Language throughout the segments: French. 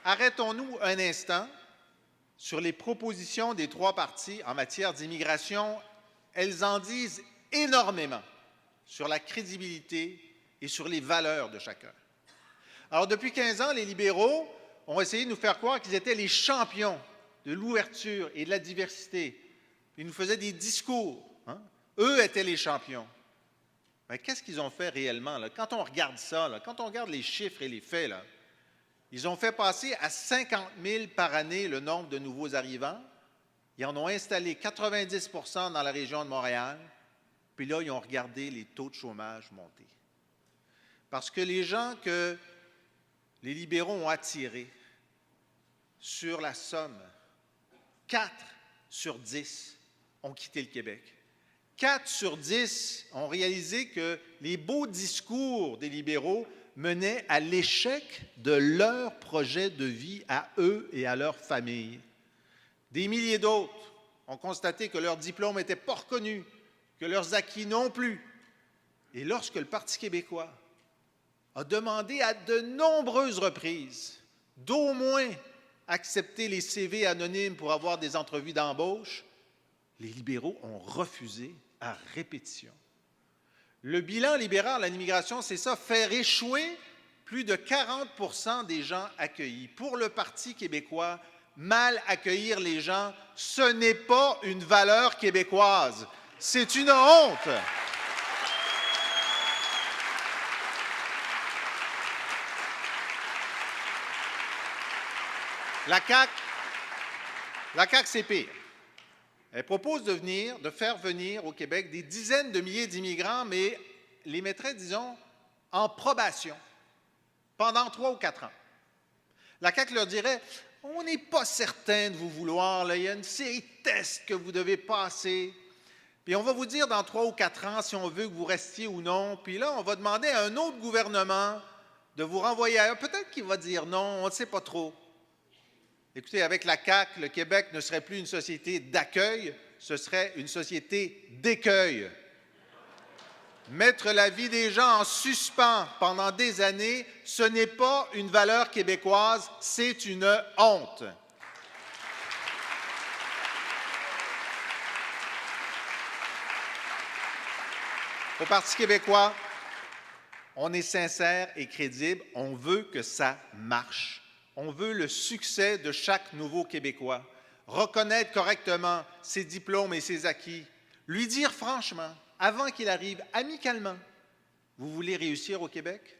arrêtons-nous un instant sur les propositions des trois partis en matière d'immigration. Elles en disent énormément sur la crédibilité et sur les valeurs de chacun. Alors, depuis 15 ans, les libéraux ont essayé de nous faire croire qu'ils étaient les champions de l'ouverture et de la diversité. Ils nous faisaient des discours. Eux étaient les champions. Mais qu'est-ce qu'ils ont fait réellement, là? Quand on regarde ça, là, quand on regarde les chiffres et les faits, là, ils ont fait passer à 50 000 par année le nombre de nouveaux arrivants. Ils en ont installé 90 % dans la région de Montréal. Puis là, ils ont regardé les taux de chômage monter. Parce que les gens que les libéraux ont attirés sur la somme, 4 sur 10 ont quitté le Québec. 4 sur 10 ont réalisé que les beaux discours des libéraux menaient à l'échec de leur projet de vie à eux et à leur famille. Des milliers d'autres ont constaté que leur diplôme n'était pas reconnu, que leurs acquis non plus. Et lorsque le Parti québécois a demandé à de nombreuses reprises d'au moins accepter les CV anonymes pour avoir des entrevues d'embauche, les libéraux ont refusé à répétition. Le bilan libéral à l'immigration, c'est ça, faire échouer plus de 40 % des gens accueillis. Pour le Parti québécois, mal accueillir les gens, ce n'est pas une valeur québécoise. C'est une honte. La CAQ, c'est pire. Elle propose de faire venir au Québec des dizaines de milliers d'immigrants, mais les mettrait, disons, en probation pendant 3 ou 4 ans. La CAQ leur dirait « On n'est pas certain de vous vouloir, là, il y a une série de tests que vous devez passer, puis on va vous dire dans 3 ou 4 ans si on veut que vous restiez ou non, puis là, on va demander à un autre gouvernement de vous renvoyer ailleurs. Peut-être qu'il va dire non, on ne sait pas trop. » Écoutez, avec la CAQ, le Québec ne serait plus une société d'accueil, ce serait une société d'écueil. Mettre la vie des gens en suspens pendant des années, ce n'est pas une valeur québécoise, c'est une honte. Au Parti québécois, on est sincère et crédible, on veut que ça marche. On veut le succès de chaque nouveau Québécois, reconnaître correctement ses diplômes et ses acquis, lui dire franchement, avant qu'il arrive, amicalement, vous voulez réussir au Québec?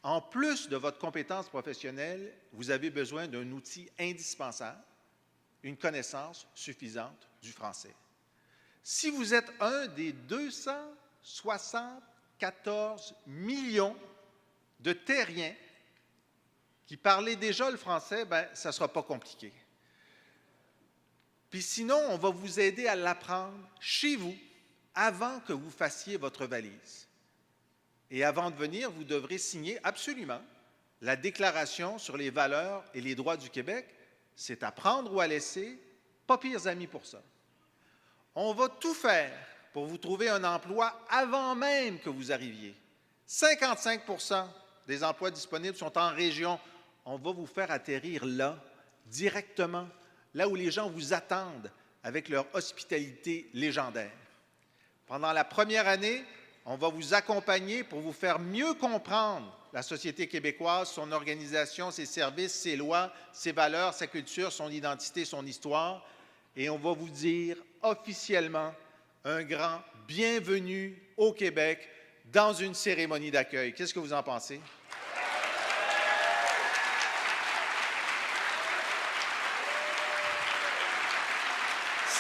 En plus de votre compétence professionnelle, vous avez besoin d'un outil indispensable, une connaissance suffisante du français. Si vous êtes un des 274 millions de terriens qui parlaient déjà le français, ça ne sera pas compliqué. Puis sinon, on va vous aider à l'apprendre chez vous avant que vous fassiez votre valise. Et avant de venir, vous devrez signer absolument la Déclaration sur les valeurs et les droits du Québec. C'est à prendre ou à laisser, pas pires amis pour ça. On va tout faire pour vous trouver un emploi avant même que vous arriviez. 55 % des emplois disponibles sont en région. On va vous faire atterrir là, directement, là où les gens vous attendent avec leur hospitalité légendaire. Pendant la première année, on va vous accompagner pour vous faire mieux comprendre la société québécoise, son organisation, ses services, ses lois, ses valeurs, sa culture, son identité, son histoire. Et on va vous dire officiellement un grand bienvenue au Québec dans une cérémonie d'accueil. Qu'est-ce que vous en pensez?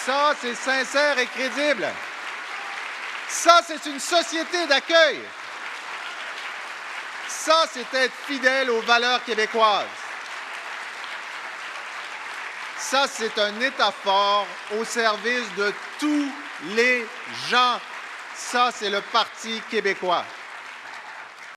Ça, c'est sincère et crédible. Ça, c'est une société d'accueil. Ça, c'est être fidèle aux valeurs québécoises. Ça, c'est un État fort au service de tous les gens. Ça, c'est le Parti québécois.